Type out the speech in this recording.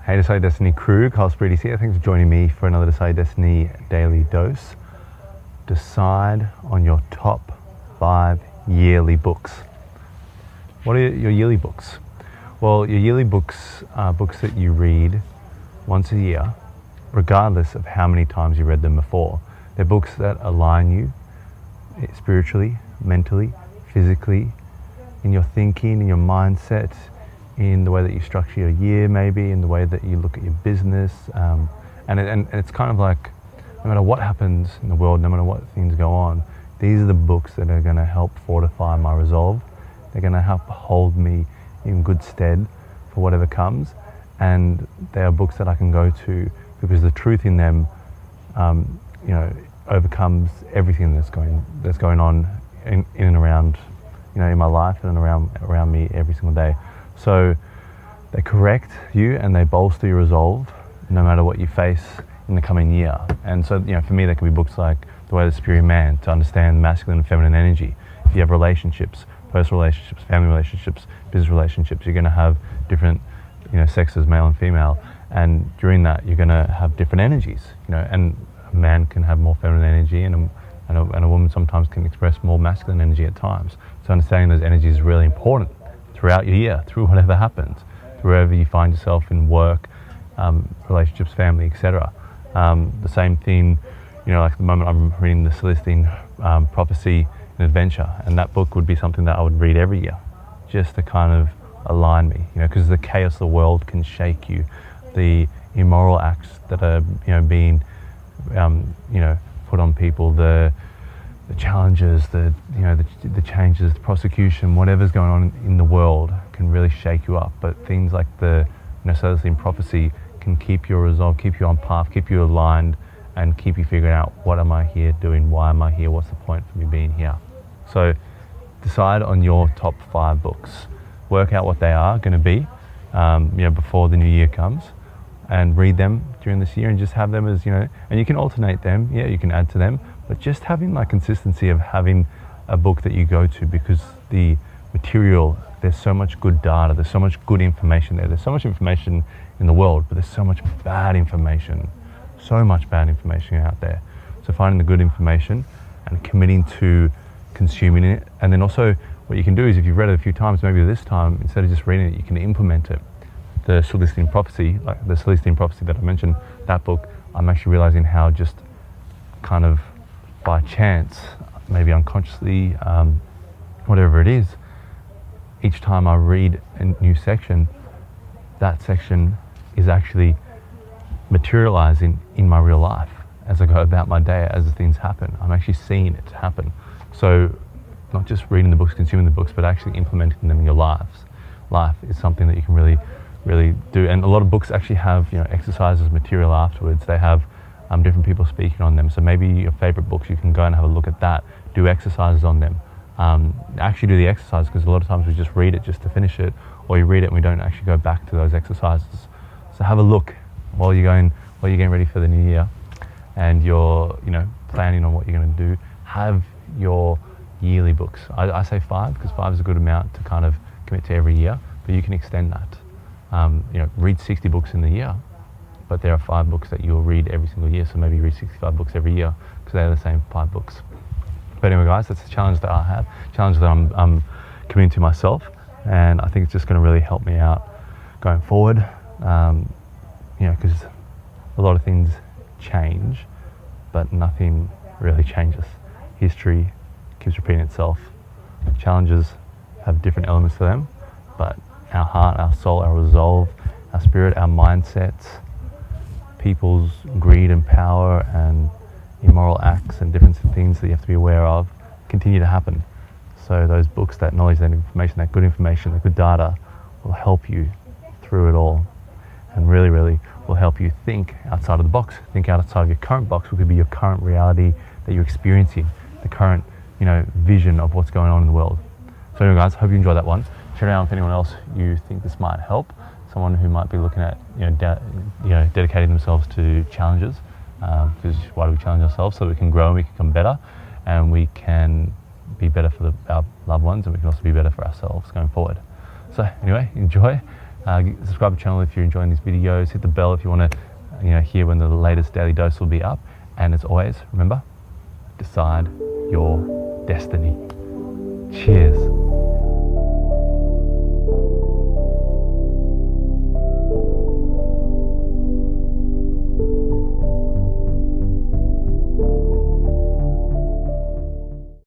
Hey Decide Destiny crew, Carl Spreedy here. Thanks for joining me for another Decide Destiny daily dose. Decide on your top 5 yearly books. What are your yearly books? Well, your yearly books are books that you read once a year, regardless of how many times you read them before. They're books that align you spiritually, mentally, physically, in your thinking, in your mindset, in the way that you structure your year, maybe in the way that you look at your business, and it's kind of like, no matter what happens in the world, no matter what things go on, these are the books that are going to help fortify my resolve. They're going to help hold me in good stead for whatever comes, and they are books that I can go to because the truth in them, overcomes everything that's going on in and around, in my life and around me every single day. So they correct you and they bolster your resolve no matter what you face in the coming year. And so, for me, there can be books like The Way of the Superior Man, to understand masculine and feminine energy. If you have relationships, personal relationships, family relationships, business relationships, you're going to have different, sexes, male and female. And during that, you're going to have different energies, and a man can have more feminine energy and a woman sometimes can express more masculine energy at times. So understanding those energies is really important throughout your year, through whatever happens, through wherever you find yourself in work, relationships, family, etc. The same thing, like at the moment I'm reading the Celestine Prophecy and Adventure, and that book would be something that I would read every year, just to kind of align me, because the chaos of the world can shake you. The immoral acts that are, being, put on people, the challenges, the changes, the prosecution, whatever's going on in the world can really shake you up. But things like the Celestine Prophecy can keep your resolve, keep you on path, keep you aligned, and keep you figuring out, what am I here doing? Why am I here? What's the point for me being here? So decide on your top 5 books. Work out what they are going to be, before the new year comes, and read them during this year, and just have them as, and you can alternate them. Yeah, you can add to them, but just having like consistency of having a book that you go to, because the material, there's so much good data, there's so much good information there. There's so much information in the world, but there's so much bad information out there. So finding the good information and committing to consuming it. And then also what you can do is, if you've read it a few times, maybe this time, instead of just reading it, you can implement it. The Celestine Prophecy, like the Celestine Prophecy that I mentioned, that book, I'm actually realizing how just kind of by chance, maybe unconsciously, whatever it is, each time I read a new section, that section is actually materializing in my real life as I go about my day, as the things happen. I'm actually seeing it happen. So not just reading the books, consuming the books, but actually implementing them in your lives. Life is something that you can really do. And a lot of books actually have, exercises, material afterwards. They have different people speaking on them. So maybe your favorite books, you can go and have a look at that, do exercises on them. Actually do the exercise, because a lot of times we just read it just to finish it, or you read it and we don't actually go back to those exercises. So have a look while you're getting ready for the new year, and you're planning on what you're going to do. Have your yearly books. I say 5 because 5 is a good amount to kind of commit to every year, but you can extend that. Read 60 books in the year, but there are 5 books that you'll read every single year. So maybe you read 65 books every year, because they're the same 5 books. But anyway, guys, that's the challenge that I have, challenge that I'm committing to myself, and I think it's just going to really help me out going forward. Because a lot of things change, but nothing really changes. History keeps repeating itself. Challenges have different elements to them, but our heart, our soul, our resolve, our spirit, our mindsets, people's greed and power and immoral acts and different things that you have to be aware of continue to happen. So those books, that knowledge, that information, that good data will help you through it all, and really will help you think outside of the box, think outside of your current box, which could be your current reality that you're experiencing, the current vision of what's going on in the world. So anyway, guys, hope you enjoyed that one. Share it out with anyone else you think this might help, someone who might be looking at dedicating themselves to challenges, because why do we challenge ourselves? So we can grow and we can become better, and we can be better for our loved ones, and we can also be better for ourselves going forward. So anyway, enjoy. Subscribe to the channel if you're enjoying these videos. Hit the bell if you want to hear when the latest daily dose will be up. And as always, remember, decide your destiny. Cheers.